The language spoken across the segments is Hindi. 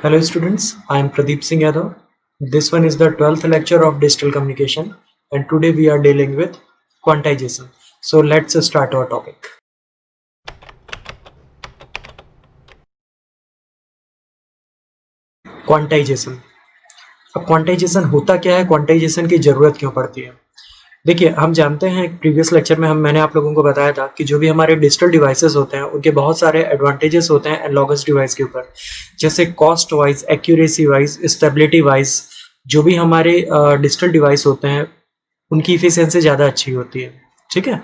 Hello students, I am Pradeep Singh Yadav. This one is the 12th lecture of digital communication and today we are dealing with quantization. So let's start our topic. Quantization. अब क्वांटाइजेशन होता क्या है, क्वांटाइजेशन की जरूरत क्यों पड़ती है? देखिए, हम जानते हैं प्रीवियस लेक्चर में मैंने आप लोगों को बताया था कि जो भी हमारे डिजिटल डिवाइसेस होते हैं उनके बहुत सारे एडवांटेजेस होते हैं एनालॉगस डिवाइस के ऊपर, जैसे cost wise, accuracy wise, stability wise. जो भी हमारे डिजिटल डिवाइस होते हैं उनकी इफिशियंसी ज़्यादा अच्छी होती है, ठीक है।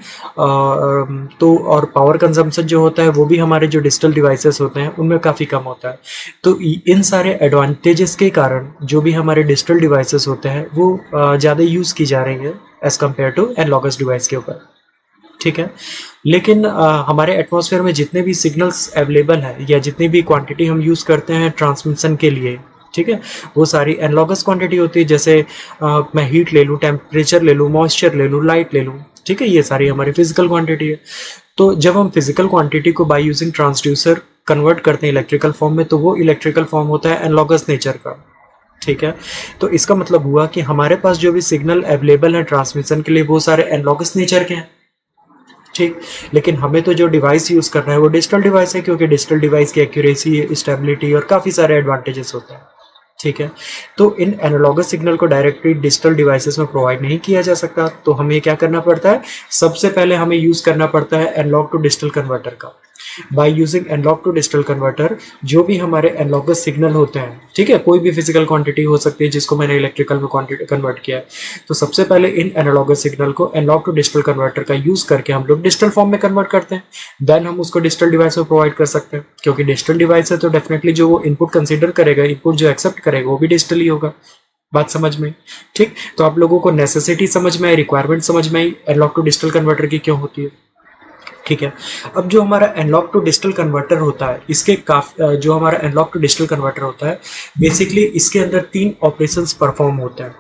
तो और पावर कंजम्पशन जो होता है वो भी हमारे जो डिजिटल डिवाइसेस होते हैं उनमें काफ़ी कम होता है। तो इन सारे एडवांटेजेस के कारण जो भी हमारे डिजिटल डिवाइसेस होते हैं वो ज़्यादा यूज़ की जा रही हैं as compare to analogous device के ऊपर, ठीक है। लेकिन हमारे एटमॉस्फेयर में जितने भी सिग्नल्स अवेलेबल है या जितनी भी क्वांटिटी हम यूज़ करते हैं ट्रांसमिशन के लिए, ठीक है, वो सारी एनालॉगस क्वांटिटी होती है। जैसे मैं हीट ले लूँ, टेम्परेचर ले लूँ, मॉइस्चर ले लूँ, लाइट ले लूँ, ठीक है, ये सारी हमारी फिजिकल क्वांटिटी है। तो जब हम फिजिकल क्वांटिटी को बाय यूजिंग ट्रांसड्यूसर कन्वर्ट करते हैं इलेक्ट्रिकल फॉर्म में, तो वो इलेक्ट्रिकल फॉर्म होता है एनालॉगस नेचर का, ठीक है। तो इसका मतलब हुआ कि हमारे पास जो भी सिग्नल अवेलेबल है ट्रांसमिशन के लिए वो सारे एनालॉगस नेचर के हैं, ठीक। लेकिन हमें तो जो डिवाइस यूज करना है वो डिजिटल डिवाइस है, क्योंकि डिजिटल डिवाइस की एक्यूरेसी, स्टेबिलिटी और काफ़ी सारे एडवांटेजेस होते हैं, ठीक है। तो इन एनालॉगस सिग्नल को डायरेक्टली डिजिटल डिवाइसेस में प्रोवाइड नहीं किया जा सकता, तो हमें क्या करना पड़ता है, सबसे पहले हमें यूज करना पड़ता है एनालॉग टू डिजिटल कन्वर्टर का। By using analogue to digital converter, जो भी हमारे एनालॉगस सिग्नल होते हैं, ठीक है, कोई भी फिजिकल क्वांटिटी हो सकती है जिसको मैंने इलेक्ट्रिकल में क्वांटिटी कन्वर्ट किया है, तो सबसे पहले इन एनालॉगस सिग्नल को एनालॉग टू डिजिटल कन्वर्टर का यूज करके हम लोग डिजिटल फॉर्म में कन्वर्ट करते हैं। देन हम उसको डिजिटल डिवाइस में प्रोवाइड कर सकते हैं, क्योंकि डिजिटल डिवाइस है तो डेफिनेटली जो वो इनपुट कंसिडर करेगा, इनपुट जो एक्सेप्ट करेगा वो भी डिजिटल ही होगा। बात समझ में? ठीक। तो आप लोगों को नेसेसिटी समझ में आई, रिक्वायरमेंट समझ में आई एनालॉग टू डिजिटल कन्वर्टर की क्यों होती है, ठीक है। अब जो हमारा एनालॉग टू डिजिटल कन्वर्टर होता है, इसके जो हमारा एनालॉग टू डिजिटल कन्वर्टर होता है, बेसिकली इसके अंदर 3 ऑपरेशंस परफॉर्म होते हैं,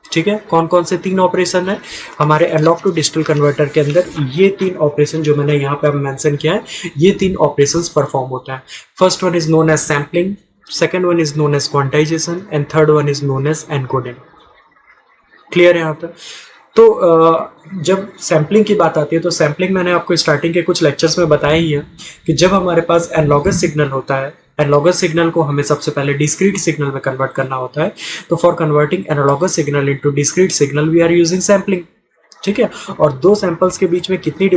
ठीक है। कौन कौन से 3 ऑपरेशन है हमारे एनालॉग टू डिजिटल कन्वर्टर के अंदर? ये 3 ऑपरेशन जो मैंने यहाँ पे मेंशन किया है, ये 3 ऑपरेशंस परफॉर्म होते हैं। First one is known as sampling, second one is known as quantization and third one is known as encoding. Clear है यहाँ पे? तो जब सैम्पलिंग की बात आती है तो सैम्पलिंग मैंने आपको स्टार्टिंग के कुछ लेक्चर्स में बताया ही है कि जब हमारे पास एनालॉगस सिग्नल होता है, एनालॉगस सिग्नल को हमें सबसे पहले डिस्क्रीट सिग्नल में कन्वर्ट करना होता है। तो for converting analogous signal into discrete signal we are using sampling, ठीक है। और 2 सैंपल्स के बीच में कितना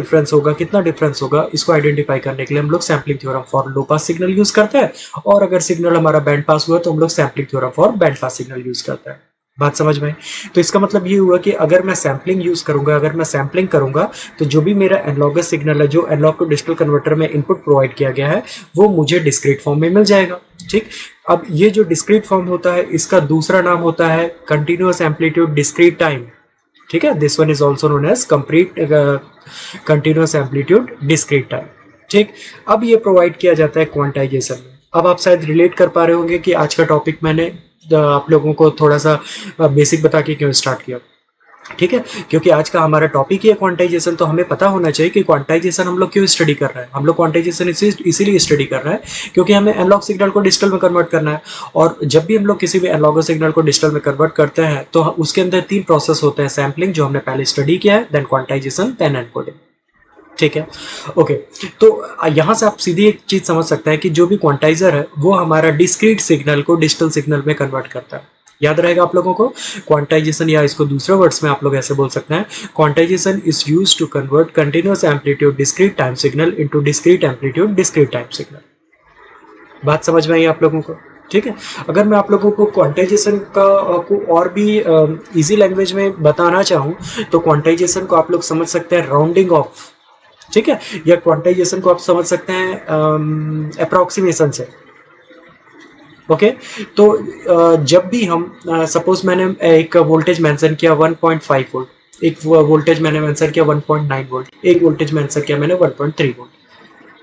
डिफरेंस होगा इसको आइडेंटिफाई करने के लिए हम लोग sampling theorem for low pass signal use करते हैं, और अगर सिग्नल हमारा बैंड पास हुआ तो हम लोग sampling theorem for band pass signal use करते हैं। बात समझ में? तो इसका मतलब ये हुआ कि अगर मैं सैम्पलिंग यूज करूंगा, अगर मैं सैम्पलिंग करूंगा, तो जो भी मेरा एनालॉगस सिग्नल है, जो एनालॉग टू डिजिटल कन्वर्टर में इनपुट प्रोवाइड किया गया है, वो मुझे डिस्क्रीट फॉर्म में मिल जाएगा, ठीक। अब ये जो डिस्क्रीट फॉर्म होता है इसका दूसरा नाम होता है कंटिन्यूअस एम्पलीट्यूड डिस्क्रीट टाइम, ठीक है। This one is also known as complete continuous amplitude discrete time, ठीक। अब ये प्रोवाइड किया जाता है क्वांटाइजेशन में। अब आप शायद रिलेट कर पा रहे होंगे कि आज का टॉपिक मैंने आप लोगों को थोड़ा सा बेसिक बता के क्यों स्टार्ट किया, ठीक है। क्योंकि आज का हमारा टॉपिक ही है क्वांटाइजेशन, तो हमें पता होना चाहिए कि क्वांटाइजेशन हम लोग क्यों स्टडी कर रहे हैं। हम लोग क्वांटाइजेशन इसीलिए स्टडी कर रहे हैं क्योंकि हमें एनालॉग सिग्नल को डिजिटल में कन्वर्ट करना है। और जब भी हम लोग किसी भी एनालॉग सिग्नल को डिजिटल में कन्वर्ट करते हैं तो उसके अंदर 3 प्रोसेस होते हैं, सैम्पलिंग जो हमने पहले स्टडी किया है, देन क्वांटाइजेशन, देन एनकोडिंग, ठीक है। ओके। तो यहां से आप सीधी एक चीज समझ सकते हैं कि जो भी क्वांटाइजर है वो हमारा डिस्क्रीट सिग्नल को डिजिटल सिग्नल में कन्वर्ट करता है। याद रहेगा आप लोगों को क्वांटाइजेशन, या इसको दूसरे वर्ड्स में आप लोग ऐसे बोल सकते हैं, quantization is used to convert continuous amplitude discrete time signal into discrete amplitude discrete time signal. बात समझ में आई आप लोगों को? ठीक है। अगर मैं आप लोगों को क्वांटाइजेशन का को और भी इजी लैंग्वेज में बताना चाहूँ तो क्वांटाइजेशन को आप लोग समझ सकते हैं राउंडिंग ऑफ, ठीक है, या क्वांटाइजेशन को आप समझ सकते हैं अप्रोक्सीमेशन से। ओके। तो जब भी हम सपोज मैंने एक वोल्टेज मेंशन किया 1.5 वोल्ट, एक वोल्टेज मैंने मेंशन किया 1.9 वोल्ट, एक वोल्टेज मेंशन किया मैंने 1.3 वोल्ट,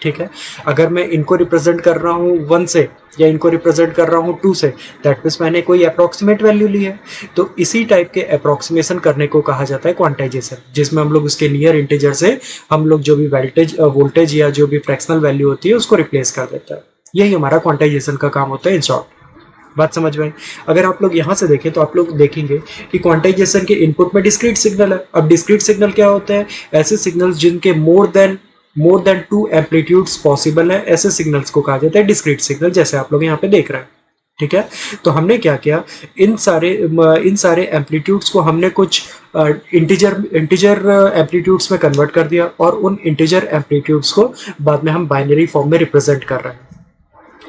ठीक है। अगर मैं इनको रिप्रेजेंट कर रहा हूँ 1 से या इनको रिप्रेजेंट कर रहा हूँ 2 से, दैट मीन्स मैंने कोई अप्रोक्सीमेट वैल्यू ली है। तो इसी टाइप के अप्रोक्सीमेशन करने को कहा जाता है क्वांटाइजेशन, जिसमें हम लोग उसके नियर इंटीजर से हम लोग जो भी वोल्टेज या जो भी फ्रैक्शनल वैल्यू होती है उसको रिप्लेस कर देता है। यही हमारा क्वांटाइजेशन का काम होता है इन शॉर्ट। बात समझ में आई? अगर आप लोग यहाँ से देखें तो आप लोग देखेंगे कि क्वांटाइजेशन के इनपुट में डिस्क्रीट सिग्नल है। अब डिस्क्रीट सिग्नल क्या होता है? ऐसे सिग्नल्स जिनके मोर देन 2 एम्पलीट्यूड्स पॉसिबल है, ऐसे सिग्नल्स को कहा जाता है डिस्क्रीट सिग्नल, जैसे आप लोग यहाँ पे देख रहे हैं। ठीक है, तो हमने क्या किया, इन सारे एम्पलीट्यूड्स को हमने कुछ इंटीजर एम्पलीट्यूड्स में कन्वर्ट कर दिया, और उन इंटीजर एम्पलीट्यूड्स को बाद में हम बाइनरी फॉर्म में रिप्रेजेंट कर रहे हैं।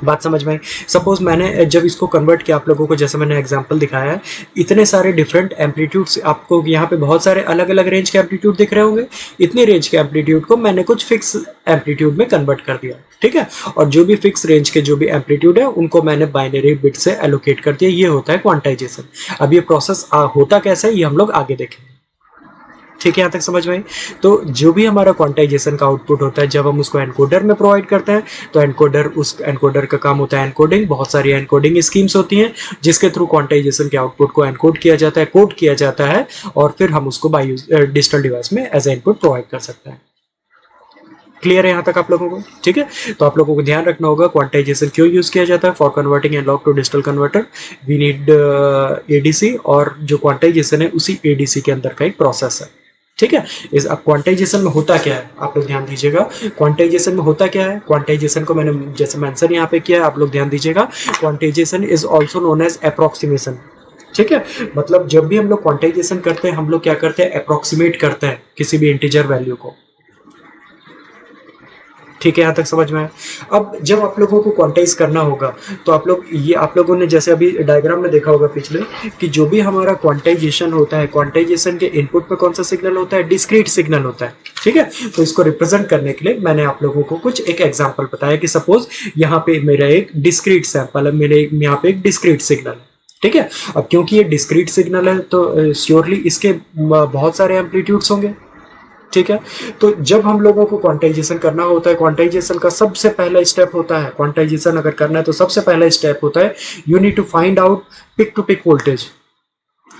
बात समझ में आई? सपोज मैंने जब इसको कन्वर्ट किया आप लोगों को, जैसे मैंने एग्जांपल दिखाया है, इतने सारे डिफरेंट एम्पलीट्यूड्स, आपको यहाँ पे बहुत सारे अलग अलग रेंज के एम्पलीट्यूड दिख रहे होंगे। इतने रेंज के एम्पलीट्यूड को मैंने कुछ फिक्स एम्पलीट्यूड में कन्वर्ट कर दिया। ठीक है, और जो भी फिक्स रेंज के जो भी एम्पलीट्यूड है उनको मैंने बाइनरी बिट से एलोकेट कर दिया। ये होता है क्वांटाइजेशन। अब ये प्रोसेस होता कैसे है ये हम लोग आगे देखेंगे। ठीक है, यहाँ तक समझ में आई? तो जो भी हमारा क्वांटाइजेशन का आउटपुट होता है, जब हम उसको एनकोडर में प्रोवाइड करते हैं, तो उस एनकोडर का काम होता है एनकोडिंग। बहुत सारी एनकोडिंग स्कीम्स होती हैं जिसके थ्रू क्वांटाइजेशन के आउटपुट को एनकोड किया जाता है, कोड किया जाता है, और फिर हम उसको बाय डिजिटल डिवाइस में एज ए इनपुट प्रोवाइड कर सकते हैं। क्लियर है यहाँ तक आप लोगों को? ठीक है, तो आप लोगों को ध्यान रखना होगा क्वांटाइजेशन क्यों यूज किया जाता है। For converting analogue to digital converter we need ADC, और जो क्वांटाइजेशन है उसी एडीसी के अंदर का एक प्रोसेस है। ठीक है, इस अब क्वांटाइजेशन में होता क्या है आप लोग ध्यान दीजिएगा। क्वांटाइजेशन में होता क्या है, क्वांटाइजेशन को मैंने जैसे मेंशन यहाँ पे किया है, आप लोग ध्यान दीजिएगा। Quantization is also known as approximation. ठीक है, मतलब जब भी हम लोग क्वांटाइजेशन करते हैं, हम लोग क्या करते हैं, अप्रोक्सीमेट करते हैं किसी भी इंटीजर वैल्यू को। ठीक है, यहाँ तक समझ में आया? अब जब आप लोगों को क्वांटाइज करना होगा तो आप लोगों ने जैसे अभी डायग्राम में देखा होगा पिछले, कि जो भी हमारा क्वांटाइजेशन होता है, क्वांटाइजेशन के इनपुट में कौन सा सिग्नल होता है, डिस्क्रीट सिग्नल होता है। ठीक है, तो इसको रिप्रेजेंट करने के लिए मैंने आप लोगों को कुछ एक एग्जाम्पल बताया कि सपोज यहाँ पे मेरा एक डिस्क्रीट सैंपल है, मेरे यहाँ पे एक डिस्क्रीट सिग्नल है। ठीक है, अब क्योंकि ये डिस्क्रीट सिग्नल है तो श्योरली इसके बहुत सारे एम्पलीट्यूड्स होंगे। ठीक है, तो जब हम लोगों को क्वांटाइजेशन करना होता है, क्वांटाइजेशन का सबसे पहला स्टेप होता है, क्वांटाइजेशन अगर करना है तो सबसे पहला स्टेप होता है, you need to find out peak to peak voltage.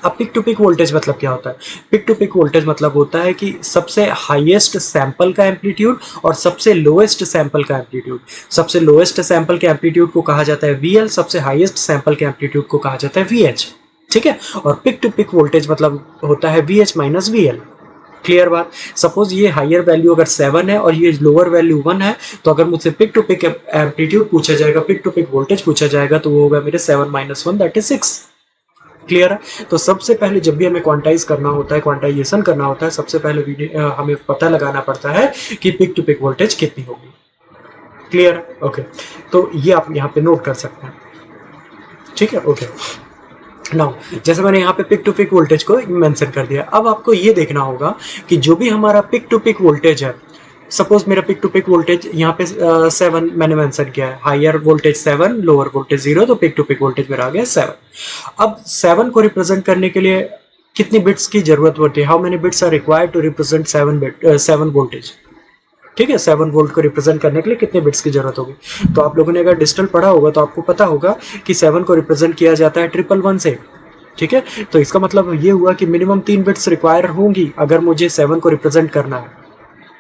अब पिक टू पिक वोल्टेज मतलब क्या होता है? पिक टू पिक वोल्टेज मतलब होता है कि सबसे हाईएस्ट सैंपल का एम्पलीट्यूड और सबसे लोएस्ट सैंपल का एम्पलीट्यूड। सबसे लोएस्ट सैंपल के एम्पलीट्यूड को कहा जाता है VL, सबसे हाईएस्ट सैंपल के एम्पलीट्यूड को कहा जाता है VH। ठीक है, और पिक टू पिक वोल्टेज मतलब होता है VH माइनस VL। क्लियर बात? सपोज ये हायर वैल्यू अगर 7 है और ये लोअर वैल्यू 1 है, तो अगर मुझसे पिक टू पिक एम्पलीट्यूड पूछा जाएगा, पिक टू पिक वोल्टेज पूछा जाएगा, तो वो होगा मेरे 7 माइनस 1 दैट इज 6। क्लियर है? तो सबसे पहले जब भी हमें क्वांटाइज करना होता है, क्वांटाइजेशन करना होता है, सबसे पहले हमें पता लगाना पड़ता है कि पिक टू पिक वोल्टेज कितनी होगी। क्लियर है? ओके, तो ये आप यहाँ पे नोट कर सकते हैं। ठीक है, ओके। नाउ जैसे मैंने यहाँ पे पिक टू पिक वोल्टेज को मेंशन कर दिया, अब आपको ये देखना होगा कि जो भी हमारा पिक टू पिक वोल्टेज है, सपोज मेरा पिक टू पिक वोल्टेज यहाँ पे 7 मैंने मेंशन किया है, हायर वोल्टेज 7, लोअर वोल्टेज 0, तो पिक टू पिक वोल्टेज मेरा आ गया 7। अब 7 को रिप्रेजेंट करने के लिए कितनी बिट्स की जरूरत होती है? How many bits are required to represent 7 voltage? ठीक है, 7 वोल्ट को रिप्रेजेंट करने के लिए कितने बिट्स की जरूरत होगी? तो आप लोगों ने अगर डिजिटल पढ़ा होगा तो आपको पता होगा कि 7 को रिप्रेजेंट किया जाता है 111 से। ठीक है, तो इसका मतलब ये हुआ कि मिनिमम 3 बिट्स रिक्वायर होंगी अगर मुझे 7 को रिप्रेजेंट करना है।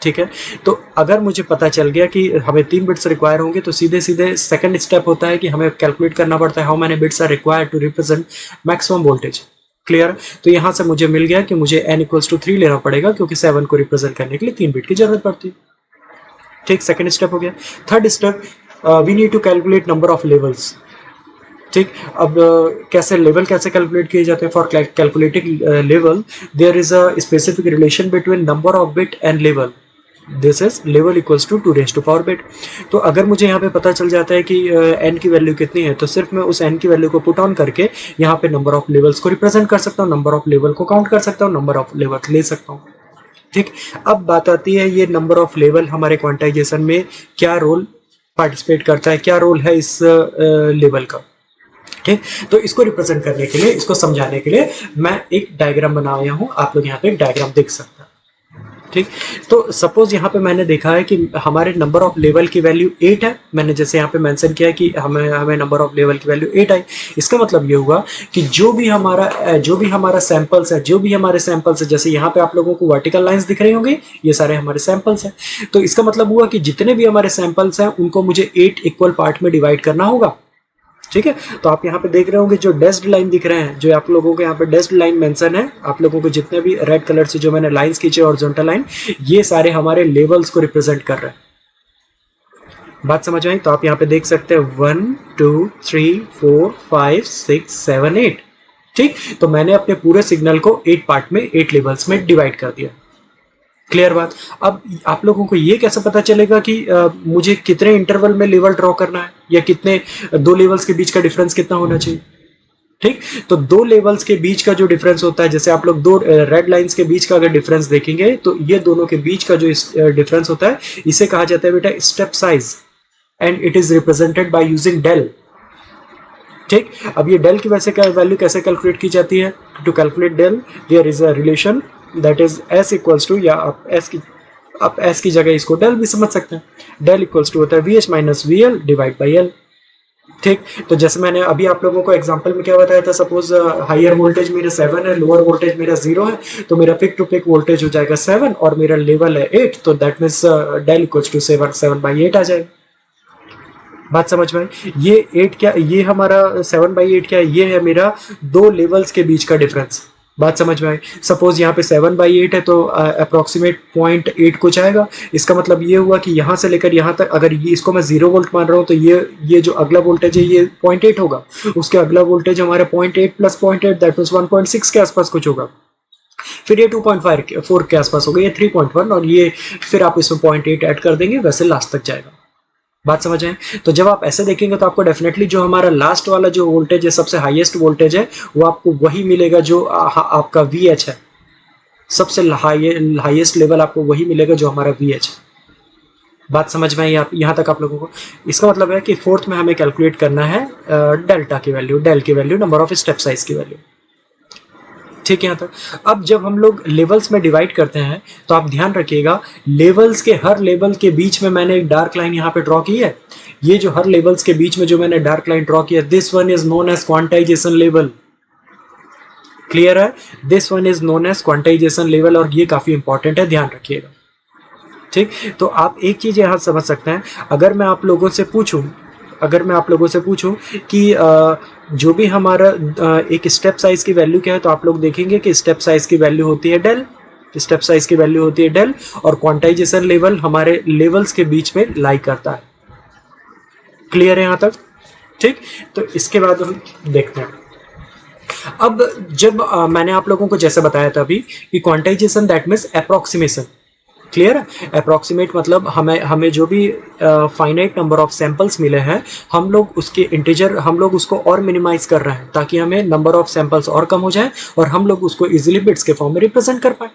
ठीक है, तो अगर मुझे पता चल गया कि हमें 3 बिट्स रिक्वायर होंगे, तो सीधे सीधे सेकंड स्टेप होता है कि हमें कैलकुलेट करना पड़ता है how many bits are required to represent maximum voltage. Clear? तो यहाँ से मुझे मिल गया कि मुझे n=3 लेना पड़ेगा, क्योंकि 7 को रिप्रेजेंट करने के लिए 3 बिट की जरूरत पड़ती है। ठीक, सेकंड स्टेप हो गया। Third step, we need to calculate number of levels. ठीक, अब कैसे लेवल कैसे कैलकुलेट किए जाते हैं? For calculating level there is a specific relation between number of bit and level. This is level equals to 2⁻⁴ bit. तो अगर मुझे यहाँ पे पता चल जाता है कि n की वैल्यू कितनी है, तो सिर्फ मैं उस n की वैल्यू को पुट ऑन करके यहाँ पे नंबर ऑफ लेवल्स को रिप्रेजेंट कर सकता हूँ, नंबर ऑफ लेवल को काउंट कर सकता हूँ, नंबर ऑफ लेवल ले सकता हूँ। ठीक, अब बात आती है ये नंबर ऑफ लेवल हमारे क्वांटाइजेशन में क्या रोल पार्टिसिपेट करता है, क्या रोल है इस लेवल का। ठीक, तो इसको रिप्रेजेंट करने के लिए, इसको समझाने के लिए मैं एक डायग्राम बनाया हूं, आप लोग यहाँ पे एक डायग्राम देख सकते हैं। ठीक, तो सपोज यहाँ पे मैंने देखा है कि हमारे नंबर ऑफ लेवल की वैल्यू 8 है। मैंने जैसे यहाँ पे मेंशन किया कि हमें नंबर ऑफ लेवल की वैल्यू 8 आई। इसका मतलब ये हुआ कि जो भी हमारा सैंपल्स है, जैसे यहाँ पे आप लोगों को वर्टिकल लाइंस दिख रही होंगी, ये सारे हमारे सैंपल्स हैं। तो इसका मतलब हुआ कि जितने भी हमारे सैंपल्स हैं उनको मुझे 8 इक्वल पार्ट में डिवाइड करना होगा। ठीक है, तो आप यहाँ पे देख रहे होंगे जो डैश्ड लाइन दिख रहे हैं, जो आप लोगों को यहाँ पे डैश्ड लाइन मेंशन है, आप लोगों को जितने भी रेड कलर से जो मैंने लाइंस खींचे हॉरिजॉन्टल लाइन, ये सारे हमारे लेवल्स को रिप्रेजेंट कर रहे हैं। बात समझ आई? तो आप यहाँ पे देख सकते हैं 1 2 3 4 5 6 7 8। ठीक, तो मैंने अपने पूरे सिग्नल को 8 पार्ट में 8 लेवल्स में डिवाइड कर दिया। क्लियर बात? अब आप लोगों को ये कैसे पता चलेगा कि मुझे कितने इंटरवल में लेवल ड्रॉ करना है, या कितने दो लेवल्स के बीच का डिफरेंस कितना होना चाहिए? ठीक, तो दो लेवल्स के बीच का जो डिफरेंस होता है, जैसे आप लोग दो रेड लाइंस के बीच का अगर डिफरेंस देखेंगे, तो ये दोनों के बीच का जो डिफरेंस होता है, इसे कहा जाता है बेटा step size, and it is represented by using del. ठीक, अब ये डेल की वैल्यू कैसे कैलकुलेट की जाती है? To calculate del there is a relation that is S equals to, या आप एस की जगह इसको डेल भी समझ सकते हैं। डेल इक्वल्स टू होता है V H minus V L divide by L. ठीक, तो जैसे मैंने अभी आप लोगों को एग्जांपल में क्या बताया था, सपोज हायर वोल्टेज मेरा 7 है, लोअर वोल्टेज मेरा 0 है, तो मेरा पिक टू पिक वोल्टेज हो जाएगा 7 और मेरा लेवल है 8, तो that means del equals to 7/8 आ जाएगा। बात समझ में? ये 8 क्या, ये हमारा 7/8 क्या है? ये है मेरा दो लेवल्स के बीच का डिफरेंस। बात समझ में आई? सपोज यहाँ पे 7/8 है, तो अप्रोक्सीमेट 0.8 कुछ आएगा। इसका मतलब ये हुआ कि यहाँ से लेकर यहाँ तक, अगर ये इसको मैं 0 वोल्ट मान रहा हूँ, तो ये जो अगला वोल्टेज है ये 0.8 होगा, उसके अगला वोल्टेज हमारे 0.8 प्लस 0.8 दैट मीन्स 1.6 के आसपास कुछ होगा, फिर ये 2.4 के आसपास होगा, ये 3.1, और ये फिर आप इसमें 0.8 ऐड कर देंगे, वैसे लास्ट तक जाएगा। बात समझ आए? तो जब आप ऐसे देखेंगे तो आपको डेफिनेटली जो हमारा लास्ट वाला जो वोल्टेज है, सबसे हाईएस्ट वोल्टेज है, वो आपको वही मिलेगा जो आपका VH है। सबसे हाईएस्ट लेवल आपको वही मिलेगा जो हमारा VH है। बात समझ में आई आप यहाँ तक आप लोगों को? इसका मतलब है कि फोर्थ में हमें कैलकुलेट करना है डेल्टा की वैल्यू, डेल की value, number of step size की वैल्यू। ठीक है, यहाँ तक। अब जब हम लोग लेवल्स में डिवाइड करते हैं, तो आप ध्यान रखिएगा, लेवल्स के हर लेवल के बीच में मैंने एक डार्क लाइन यहाँ पे ड्रॉ की है। ये जो हर लेवल्स के बीच में जो मैंने डार्क लाइन ड्रॉ किया, this one is known as quantization level. Clear है? This one is known as quantization level, और ये काफी इंपॉर्टेंट है, ध्यान रखिएगा। ठीक, तो आप एक चीज यहाँ समझ सकते हैं, अगर मैं आप लोगों से पूछूं कि जो भी हमारा एक स्टेप साइज की वैल्यू क्या है, तो आप लोग देखेंगे कि स्टेप साइज की वैल्यू होती है डेल, स्टेप साइज की वैल्यू होती है डेल, और क्वांटाइजेशन लेवल हमारे लेवल्स के बीच में लाई करता है। क्लियर है यहाँ तक? ठीक, तो इसके बाद हम देखते हैं। अब जब मैंने आप लोगों को जैसे बताया था अभी कि quantization that means approximation. Clear है? अप्रोक्सीमेट मतलब हमें जो भी फाइनाइट नंबर ऑफ सैंपल्स मिले हैं, हम लोग उसके इंटीजर, हम लोग उसको और मिनिमाइज कर रहे हैं, ताकि हमें नंबर ऑफ सैंपल्स और कम हो जाए और हम लोग उसको इजीली बिट्स के फॉर्म में रिप्रेजेंट कर पाए।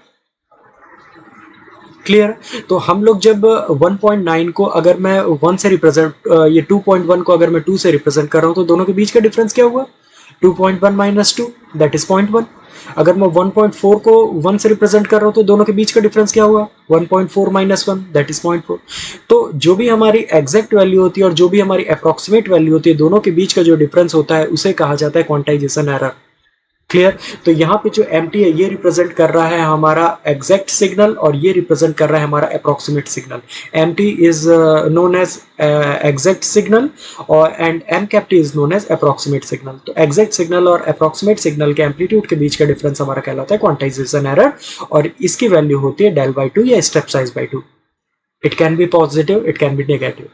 क्लियर? तो हम लोग जब 1.9 को अगर मैं 1 से रिप्रेजेंट, ये 2.1 को अगर मैं 2 से रिप्रेजेंट कर रहा हूँ, तो दोनों के बीच का डिफरेंस क्या हुआ? 2.1 माइनस 2 दैट इज 0.1। अगर मैं 1.4 को 1 से रिप्रेजेंट कर रहा हूँ, तो दोनों के बीच का डिफरेंस क्या हुआ? 1.4 माइनस 1 दैट इज 0.4। तो जो भी हमारी एग्जैक्ट वैल्यू होती है और जो भी हमारी अप्रोक्सीमेट वैल्यू होती है, दोनों के बीच का जो डिफरेंस होता है, उसे कहा जाता है क्वांटाइजेशन एरर। क्लियर? तो यहाँ पे जो MT है, ये रिप्रेजेंट कर रहा है हमारा एग्जैक्ट सिग्नल, और ये रिप्रेजेंट कर रहा है हमारा approximate signal. MT is known as exact signal, और and MCAPT is known as approximate signal. तो एग्जैक्ट सिग्नल और अप्रोक्सीमेट सिग्नल के एम्पलीट्यूड के बीच का डिफरेंस हमारा कहलाता है क्वांटाइजेशन एरर, और इसकी वैल्यू होती है डेल बाई 2 या step size by 2। It can be positive, it can be negative.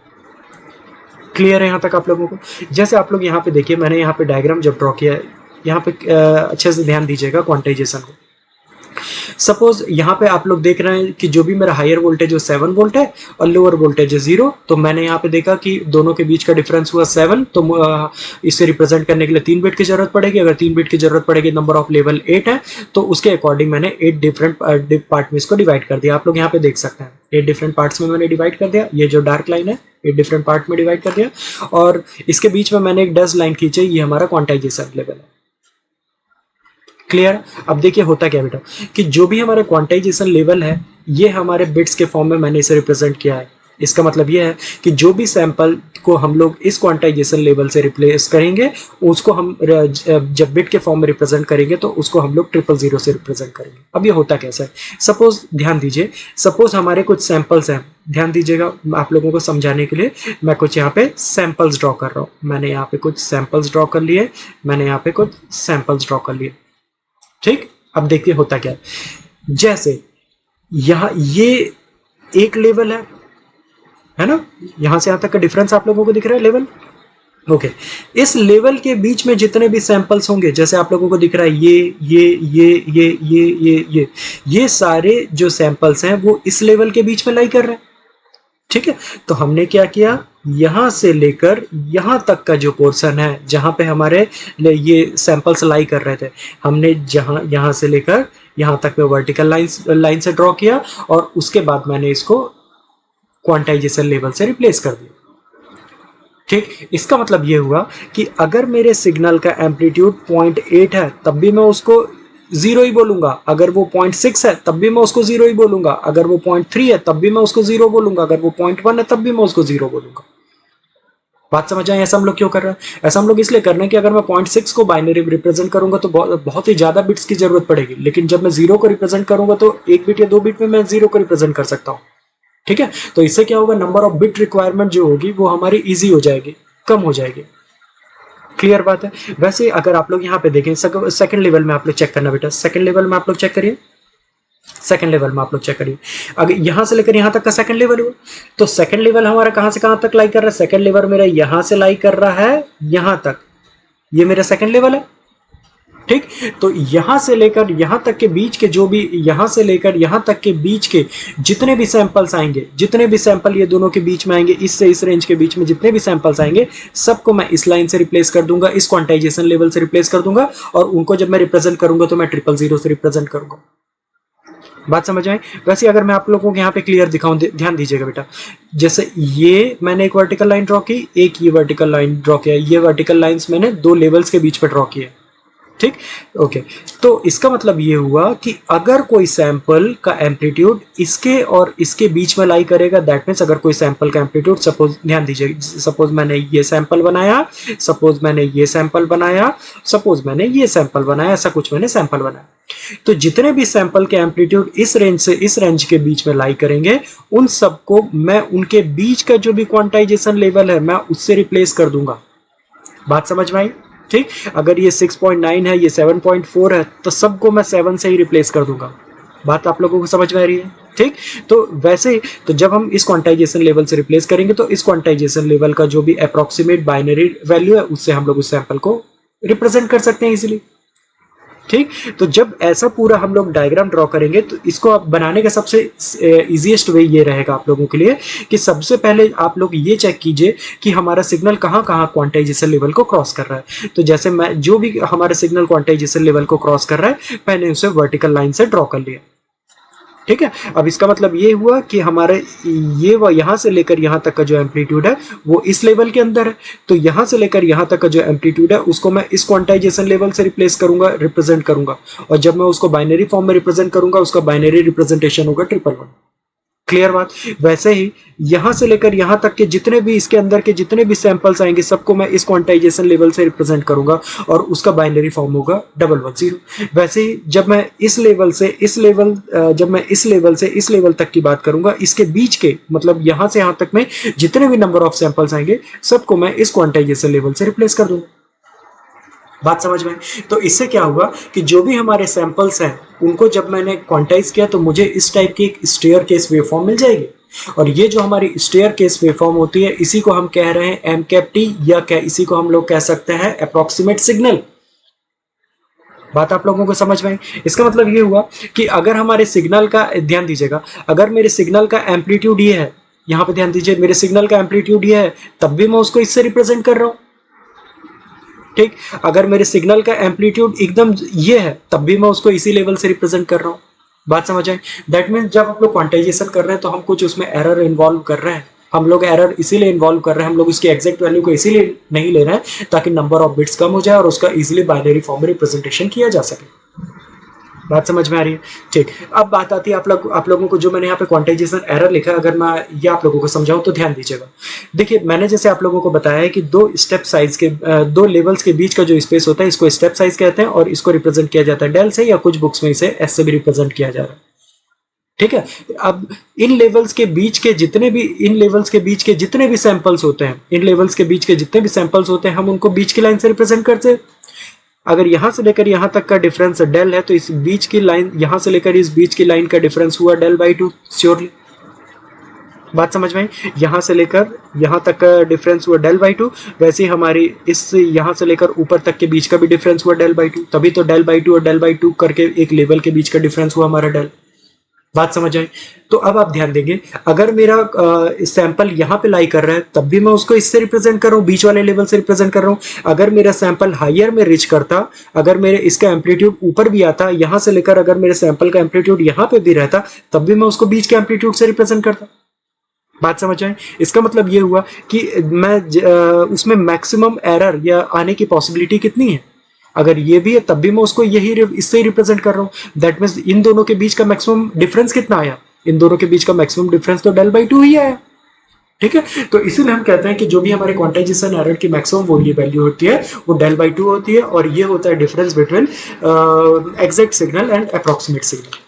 Clear है यहाँ तक आप लोगों को? जैसे आप लोग यहाँ पे देखिए, मैंने यहाँ पे डायग्राम जब ड्रॉ किया है, यहाँ पे अच्छे से ध्यान दीजिएगा क्वांटाइजेशन को। सपोज यहाँ पे आप लोग देख रहे हैं कि जो भी मेरा हायर वोल्टेज वो 7 वोल्ट है और लोअर वोल्टेज है 0, तो मैंने यहाँ पे देखा कि दोनों के बीच का डिफरेंस हुआ 7, तो इसे रिप्रेजेंट करने के लिए 3 बिट की जरूरत पड़ेगी। अगर 3 बिट की जरूरत पड़ेगी, नंबर ऑफ लेवल 8 है, तो उसके अकॉर्डिंग मैंने 8 डिफरेंट पार्ट में इसको डिवाइड कर दिया। आप लोग यहाँ पे देख सकते हैं 8 डिफरेंट पार्ट्स में मैंने डिवाइड कर दिया। ये जो डार्क लाइन है 8 डिफरेंट पार्ट में डिवाइड कर दिया, और इसके बीच में मैंने एक डैश लाइन खींची, ये हमारा क्वांटाइजेशन लेवल है। क्लियर? अब देखिए होता क्या बेटा, कि जो भी हमारा क्वांटाइजेशन लेवल है, ये हमारे बिट्स के फॉर्म में मैंने इसे रिप्रेजेंट किया है। इसका मतलब यह है कि जो भी सैंपल को हम लोग इस क्वांटाइजेशन लेवल से रिप्लेस करेंगे, उसको हम जब बिट के फॉर्म में रिप्रेजेंट करेंगे तो उसको हम लोग 000 से रिप्रेजेंट करेंगे। अब ये होता कैसा है, सपोज ध्यान दीजिए, सपोज हमारे कुछ सैंपल्स हैं, ध्यान दीजिएगा आप लोगों को समझाने के लिए मैं कुछ यहाँ पे सैंपल्स ड्रॉ कर रहा हूँ। मैंने यहाँ पे कुछ सैंपल्स ड्रॉ कर लिए, मैंने यहाँ पे कुछ सैंपल्स ड्रॉ कर लिए, ठीक। अब देखिए होता क्या है, जैसे यहाँ ये एक लेवल है ना, यहां से यहां तक का डिफरेंस आप लोगों को दिख रहा है लेवल, ओके। इस लेवल के बीच में जितने भी सैंपल्स होंगे, जैसे आप लोगों को दिख रहा है ये सारे जो सैंपल्स हैं वो इस लेवल के बीच में लाई कर रहे हैं, ठीक है। तो हमने क्या किया, यहां से लेकर यहां तक का जो पोर्शन है जहां पे हमारे ये सैंपल्स लाई कर रहे थे, हमने यहां से लेकर यहां तक पे वर्टिकल लाइन से ड्रॉ किया और उसके बाद मैंने इसको क्वांटाइजेशन लेवल से रिप्लेस कर दिया, ठीक। इसका मतलब ये हुआ कि अगर मेरे सिग्नल का एम्पलीट्यूड 0.8 है तब भी मैं उसको 0 ही बोलूंगा, अगर वो 0.6 है तब भी मैं उसको 0 ही बोलूंगा, अगर वो 0.3 है तब भी मैं उसको 0 बोलूंगा, अगर वो 0.1 है तब भी मैं उसको 0 बोलूंगा। बात समझ आए? ऐसा हम लोग क्यों कर रहे हैं? ऐसा हम लोग इसलिए कर रहे हैं कि अगर मैं 0.6 को बाइनरी रिप्रेजेंट करूंगा तो बहुत ही ज्यादा बिट्स की जरूरत पड़ेगी, लेकिन जब मैं 0 को रिप्रेजेंट करूंगा तो 1 बिट या 2 बिट में मैं 0 को रिप्रेजेंट कर सकता हूं, ठीक है। तो इससे क्या होगा, नंबर ऑफ बिट रिक्वायरमेंट जो होगी वो हमारी इजी हो जाएगी, कम हो जाएगी। क्लियर बात है? वैसे अगर आप लोग यहाँ पे देखें, सेकंड लेवल में आप लोग चेक करना बेटा, सेकंड लेवल में आप लोग चेक करिए, सेकंड लेवल में आप लोग चेक करिए, अगर यहां से लेकर यहां तक का सेकंड लेवल हुआ, तो सेकंड लेवल हमारा कहां से कहां तक लाई कर रहा है, सेकंड लेवल मेरा यहां से लाई कर रहा है यहां तक, ये मेरा सेकंड लेवल है, ठीक। तो यहां से लेकर यहां तक के बीच के जो भी, यहां से लेकर यहां तक के बीच के जितने भी सैंपल्स आएंगे, जितने भी सैंपल ये दोनों के बीच में आएंगे, इससे इस रेंज के बीच में जितने भी सैंपल्स आएंगे सबको मैं इस लाइन से रिप्लेस कर दूंगा, इस क्वांटाइजेशन लेवल से रिप्लेस कर दूंगा, और उनको जब मैं रिप्रेजेंट करूंगा तो मैं 000 से रिप्रेजेंट करूंगा। बात समझ आए? वैसे अगर मैं आप लोगों को यहाँ पे क्लियर दिखाऊं, ध्यान दीजिएगा बेटा, जैसे ये मैंने एक वर्टिकल लाइन ड्रॉ की, एक ये वर्टिकल लाइन ड्रॉ किया, ये वर्टिकल लाइंस मैंने 2 लेवल्स के बीच पे ड्रॉ किए, ठीक, ओके। तो इसका मतलब ये हुआ कि अगर कोई सैंपल का एम्पलीट्यूड इसके और इसके बीच में लाई करेगा, दैट मीन्स अगर कोई सैंपल का एम्पलीट्यूड, सपोज ध्यान दीजिए, सपोज मैंने ये सैंपल बनाया, सपोज मैंने ये सैंपल बनाया, सपोज मैंने ये सैंपल बनाया, ऐसा कुछ मैंने सैंपल बनाया, तो जितने भी सैंपल के एम्पलीट्यूड इस रेंज से इस रेंज के बीच में लाई करेंगे, उन सबको मैं उनके बीच का जो भी क्वांटाइजेशन लेवल है मैं उससे रिप्लेस कर दूंगा। बात समझ में आई? ठीक, अगर ये 6.9 है, ये 7.4 है, तो सबको मैं 7 से ही रिप्लेस कर दूंगा। बात आप लोगों को समझ में आ रही है? ठीक, तो वैसे ही तो जब हम इस क्वांटाइजेशन लेवल से रिप्लेस करेंगे तो इस क्वांटाइजेशन लेवल का जो भी अप्रोक्सीमेट बाइनरी वैल्यू है उससे हम लोग उस सैंपल को रिप्रेजेंट कर सकते हैं इजीली। ठीक, तो जब ऐसा पूरा हम लोग डायग्राम ड्रॉ करेंगे तो इसको आप बनाने का सबसे इजीएस्ट वे ये रहेगा आप लोगों के लिए कि सबसे पहले आप लोग ये चेक कीजिए कि हमारा सिग्नल कहाँ कहाँ क्वांटाइजेशन लेवल को क्रॉस कर रहा है। तो जैसे मैं जो भी हमारा सिग्नल क्वांटाइजेशन लेवल को क्रॉस कर रहा है मैंने उसे वर्टिकल लाइन से ड्रॉ कर लिया। ठीक है, अब इसका मतलब ये हुआ कि हमारे ये यहां से लेकर यहां तक का जो एम्पलीट्यूड है वो इस लेवल के अंदर है, तो यहां से लेकर यहां तक का जो एम्पलीट्यूड है उसको मैं इस क्वांटाइजेशन लेवल से रिप्लेस करूंगा, रिप्रेजेंट करूंगा, और जब मैं उसको बाइनरी फॉर्म में रिप्रेजेंट करूंगा उसका बाइनरी रिप्रेजेंटेशन होगा 111। क्लियर बात? वैसे ही यहां से लेकर यहां तक के जितने भी इसके अंदर के जितने भी सैंपल्स आएंगे सबको मैं इस क्वांटाइजेशन लेवल से रिप्रेजेंट करूंगा और उसका बाइनरी फॉर्म होगा 110। वैसे ही जब मैं इस लेवल से इस लेवल जब मैं इस लेवल से इस लेवल तक की बात करूंगा, इसके बीच के मतलब यहां से यहां तक में जितने भी नंबर ऑफ सैंपल्स आएंगे सबको मैं इस क्वांटाइजेशन लेवल से रिप्लेस कर दूंगा। बात समझ में? तो इससे क्या हुआ कि जो भी हमारे सैंपल्स हैं उनको जब मैंने क्वांटाइज किया तो मुझे इस टाइप की एक स्टेयर केस वेवफॉर्म मिल जाएगी, और ये जो हमारी स्टेयर केस वेवफॉर्म होती है इसी को हम कह रहे हैं एमकेपटी, या क्या इसी को हम लोग कह सकते हैं अप्रोक्सीमेट सिग्नल। बात आप लोगों को समझ में? इसका मतलब ये हुआ कि अगर हमारे सिग्नल का, ध्यान दीजिएगा, अगर मेरे सिग्नल का एम्पलीट्यूड ये है, यहां पे ध्यान दीजिए, मेरे सिग्नल का एम्पलीट्यूड ये है तब भी मैं उसको इससे रिप्रेजेंट कर रहा हूं। ठीक, अगर मेरे सिग्नल का एम्पलीट्यूड एकदम ये है तब भी मैं उसको इसी लेवल से रिप्रेजेंट कर रहा हूँ। बात समझ आए? दैट मीन्स जब हम लोग क्वांटाइजेशन कर रहे हैं तो हम कुछ उसमें एरर इन्वॉल्व कर रहे हैं, हम लोग एरर इसीलिए इन्वॉल्व कर रहे हैं, हम लोग उसकी एग्जैक्ट वैल्यू को इसीलिए नहीं ले रहे हैं ताकि नंबर ऑफ बिट्स कम हो जाए और उसका इजीली बाइनरी फॉर्म में रिप्रेजेंटेशन किया जा सके। बात समझ में आ रही है? ठीक। अब बात आती है आप लोगों को जो मैंने यहाँ पे क्वांटाइजेशन एरर लिखा है, अगर मैं ये आप लोगों को समझाऊं तो ध्यान दीजिएगा। देखिए मैंने जैसे आप लोगों को बताया है कि दो स्टेप साइज के दो लेवल्स के बीच का जो स्पेस होता है इसको स्टेप साइज कहते हैं, और इसको रिप्रेजेंट किया जाता है डेल से, या कुछ बुक्स में इसे एस से भी रिप्रेजेंट किया जा रहा है। ठीक है। अब इन लेवल्स के बीच के जितने भी सैंपल्स होते हैं, इन लेवल्स के बीच के जितने भी सैंपल्स होते हैं, हम उनको बीच की लाइन से रिप्रेजेंट करते हैं। अगर यहां से लेकर यहां तक का डिफरेंस डेल है, तो इस बीच की लाइन, यहां से लेकर इस बीच की लाइन का डिफरेंस हुआ डेल बाई 2 श्योरली। बात समझ में आई? यहां से लेकर यहां तक का डिफरेंस हुआ डेल बाई 2, वैसे ही हमारी इस यहां से लेकर ऊपर तक के बीच का भी डिफरेंस हुआ डेल बाई 2, तभी तो डेल बाई 2 और डेल बाई 2 करके एक लेवल के बीच का डिफरेंस हुआ हमारा डेल। बात समझ आई? तो अब आप ध्यान देंगे, अगर मेरा सैंपल यहाँ पे लाई कर रहा है तब भी मैं उसको इससे रिप्रेजेंट कर रहा हूँ, बीच वाले लेवल से रिप्रेजेंट कर रहा हूँ। अगर मेरा सैंपल हायर में रिच करता, अगर मेरे इसका एम्पलीट्यूड ऊपर भी आता, यहाँ से लेकर अगर मेरे सैंपल का एम्पलीट्यूड यहाँ पे भी रहता, तब भी मैं उसको बीच के एम्पलीट्यूड से रिप्रेजेंट करता। बात समझ आए? इसका मतलब ये हुआ कि मैं उसमें मैक्सिमम एरर या आने की पॉसिबिलिटी कितनी है। अगर ये भी है तब भी मैं उसको इससे ही रिप्रेजेंट कर रहा हूं। दैट मीन्स इन दोनों के बीच का मैक्सिमम डिफरेंस कितना आया? इन दोनों के बीच का मैक्सिमम डिफरेंस तो डेल बाई 2 ही आया। ठीक है। तो इसीलिए हम कहते हैं कि जो भी हमारे क्वांटाइजेशन एरर की मैक्सिमम वैल्यू होती है वो डेल बाई 2 होती है, और ये होता है difference between exact signal and approximate signal.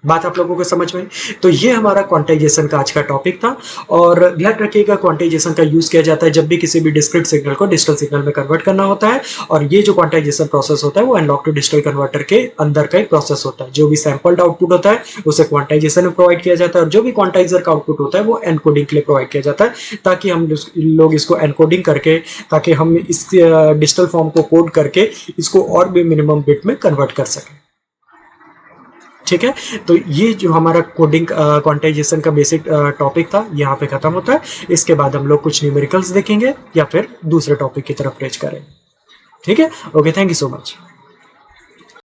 बात आप लोगों को समझ में? तो ये हमारा क्वांटाइजेशन का आज का टॉपिक था। और याद रखिएगा क्वांटाइजेशन का यूज किया जाता है जब भी किसी भी डिस्क्रीट सिग्नल को डिजिटल सिग्नल में कन्वर्ट करना होता है। और ये जो क्वांटाइजेशन प्रोसेस होता है वो एनालॉग टू डिजिटल कन्वर्टर के अंदर का एक प्रोसेस होता है। जो भी सैंपल्ड आउटपुट होता है उसे क्वांटाइजेशन में प्रोवाइड किया जाता है, और जो भी क्वांटाइजर का आउटपुट होता है वो एनकोडिंग के लिए प्रोवाइड किया जाता है, ताकि हम लोग इसको एनकोडिंग करके, ताकि हम इस डिजिटल फॉर्म को कोड करके इसको और भी मिनिमम बिट में कन्वर्ट कर सकें। ठीक है। तो ये जो हमारा कोडिंग क्वांटाइजेशन का बेसिक टॉपिक था यहाँ पे खत्म होता है। इसके बाद हम लोग कुछ न्यूमेरिकल्स देखेंगे या फिर दूसरे टॉपिक की तरफ रेंज करेंगे। ठीक है। Okay, thank you so much.